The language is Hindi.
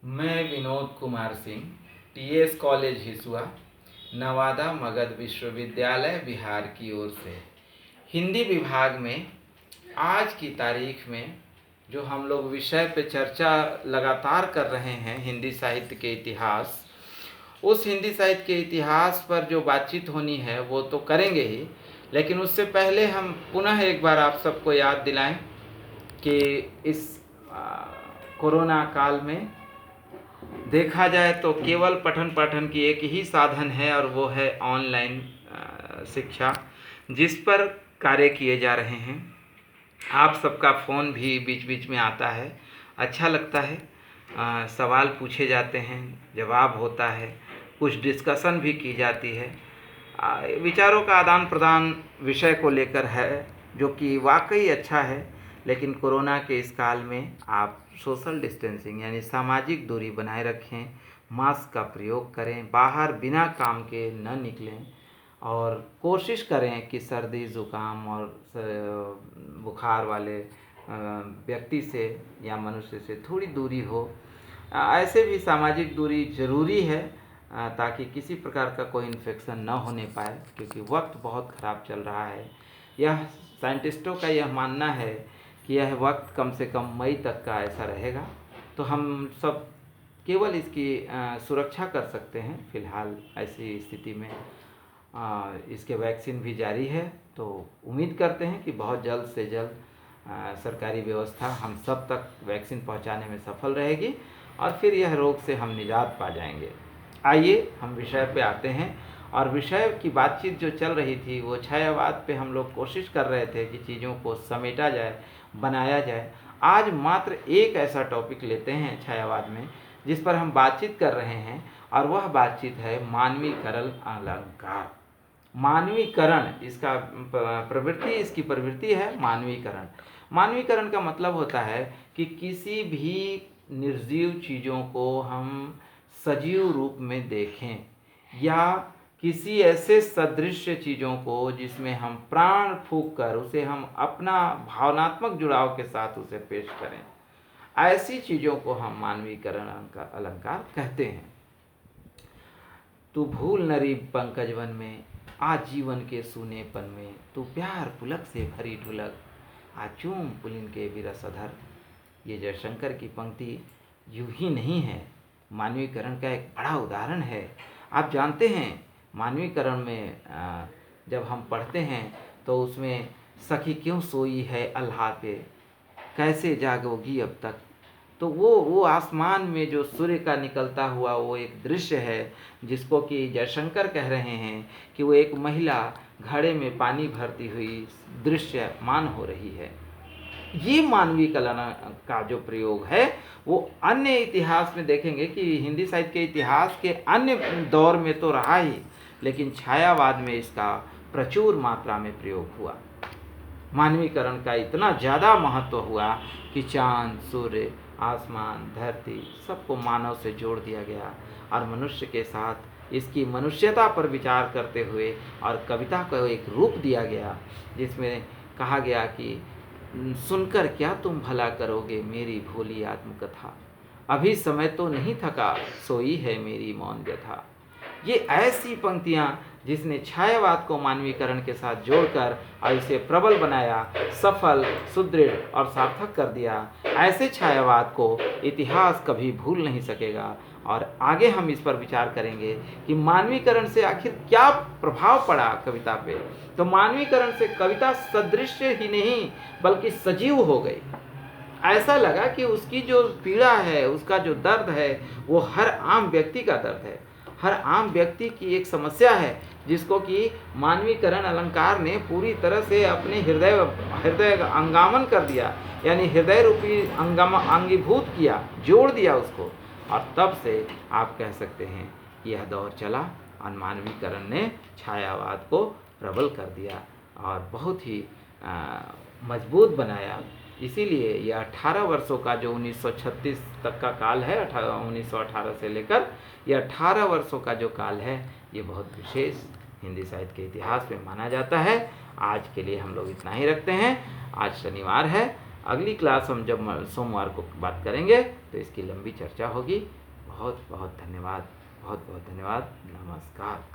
मैं विनोद कुमार सिंह, टीएस कॉलेज हिसुआ, नवादा मगध विश्वविद्यालय बिहार की ओर से हिंदी विभाग में आज की तारीख में जो हम लोग विषय पे चर्चा लगातार कर रहे हैं, हिंदी साहित्य के इतिहास, उस हिंदी साहित्य के इतिहास पर जो बातचीत होनी है वो तो करेंगे ही, लेकिन उससे पहले हम पुनः एक बार आप सबको याद दिलाएं कि इस कोरोना काल में देखा जाए तो केवल पठन पाठन की एक ही साधन है और वो है ऑनलाइन शिक्षा, जिस पर कार्य किए जा रहे हैं। आप सबका फ़ोन भी बीच बीच में आता है, अच्छा लगता है। सवाल पूछे जाते हैं, जवाब होता है, कुछ डिस्कशन भी की जाती है, विचारों का आदान प्रदान विषय को लेकर है, जो कि वाकई अच्छा है। लेकिन कोरोना के इस काल में आप सोशल डिस्टेंसिंग यानी सामाजिक दूरी बनाए रखें, मास्क का प्रयोग करें, बाहर बिना काम के न निकलें और कोशिश करें कि सर्दी ज़ुकाम और बुखार वाले व्यक्ति से या मनुष्य से थोड़ी दूरी हो। ऐसे भी सामाजिक दूरी ज़रूरी है ताकि किसी प्रकार का कोई इन्फेक्शन न होने पाए, क्योंकि वक्त बहुत ख़राब चल रहा है। यह साइंटिस्टों का यह मानना है कि यह वक्त कम से कम मई तक का ऐसा रहेगा, तो हम सब केवल इसकी सुरक्षा कर सकते हैं। फ़िलहाल ऐसी स्थिति में इसके वैक्सीन भी जारी है, तो उम्मीद करते हैं कि बहुत जल्द से जल्द सरकारी व्यवस्था हम सब तक वैक्सीन पहुंचाने में सफल रहेगी और फिर यह रोग से हम निजात पा जाएंगे। आइए हम विषय पे आते हैं। और विषय की बातचीत जो चल रही थी वो छायावाद पे हम लोग कोशिश कर रहे थे कि चीज़ों को समेटा जाए, बनाया जाए। आज मात्र एक ऐसा टॉपिक लेते हैं छायावाद में जिस पर हम बातचीत कर रहे हैं, और वह बातचीत है मानवीकरण अलंकार। मानवीकरण इसका प्रवृत्ति, इसकी प्रवृत्ति है मानवीकरण। मानवीकरण का मतलब होता है कि किसी भी निर्जीव चीज़ों को हम सजीव रूप में देखें, या किसी ऐसे सदृश्य चीज़ों को जिसमें हम प्राण फूंक कर उसे हम अपना भावनात्मक जुड़ाव के साथ उसे पेश करें, ऐसी चीज़ों को हम मानवीकरण अलंकार कहते हैं। तू भूल नरी पंकज वन में, आज जीवन के सूनेपन में, तू प्यार पुलक से भरी ढुलक, आज चूम पुलिन के विरस अधर। ये जयशंकर की पंक्ति यूं ही नहीं है, मानवीकरण का एक बड़ा उदाहरण है। आप जानते हैं मानवीकरण में जब हम पढ़ते हैं तो उसमें सखी क्यों सोई है अल्लाह पे, कैसे जागोगी अब तक, तो वो आसमान में जो सूर्य का निकलता हुआ वो एक दृश्य है जिसको कि जयशंकर कह रहे हैं कि वो एक महिला घड़े में पानी भरती हुई दृश्यमान हो रही है। ये मानवीय कला का जो प्रयोग है वो अन्य इतिहास में देखेंगे कि हिंदी साहित्य के इतिहास के अन्य दौर में तो रहा ही, लेकिन छायावाद में इसका प्रचुर मात्रा में प्रयोग हुआ। मानवीकरण का इतना ज़्यादा महत्व हुआ कि चांद, सूर्य, आसमान, धरती सबको मानव से जोड़ दिया गया और मनुष्य के साथ इसकी मनुष्यता पर विचार करते हुए और कविता को एक रूप दिया गया जिसमें कहा गया कि सुनकर क्या तुम भला करोगे मेरी भोली आत्मकथा, अभी समय तो नहीं थका सोई है मेरी मौन व्यथा। ये ऐसी पंक्तियाँ जिसने छायावाद को मानवीकरण के साथ जोड़कर और इसे प्रबल बनाया, सफल, सुदृढ़ और सार्थक कर दिया। ऐसे छायावाद को इतिहास कभी भूल नहीं सकेगा। और आगे हम इस पर विचार करेंगे कि मानवीकरण से आखिर क्या प्रभाव पड़ा कविता पे। तो मानवीकरण से कविता सदृश्य ही नहीं बल्कि सजीव हो गई। ऐसा लगा कि उसकी जो पीड़ा है, उसका जो दर्द है, वो हर आम व्यक्ति का दर्द है, हर आम व्यक्ति की एक समस्या है जिसको कि मानवीकरण अलंकार ने पूरी तरह से अपने हृदय अंगामन कर दिया, यानी हृदय रूपी अंगीभूत किया, जोड़ दिया उसको। और तब से आप कह सकते हैं यह दौर चला और मानवीकरण ने छायावाद को प्रबल कर दिया और बहुत ही मजबूत बनाया। इसीलिए यह 18 वर्षों का जो 1936 तक का काल है, 1918 से लेकर यह 18 वर्षों का जो काल है, ये बहुत विशेष हिंदी साहित्य के इतिहास में माना जाता है। आज के लिए हम लोग इतना ही रखते हैं। आज शनिवार है, अगली क्लास हम जब सोमवार को बात करेंगे तो इसकी लंबी चर्चा होगी। बहुत बहुत धन्यवाद, बहुत बहुत धन्यवाद। नमस्कार।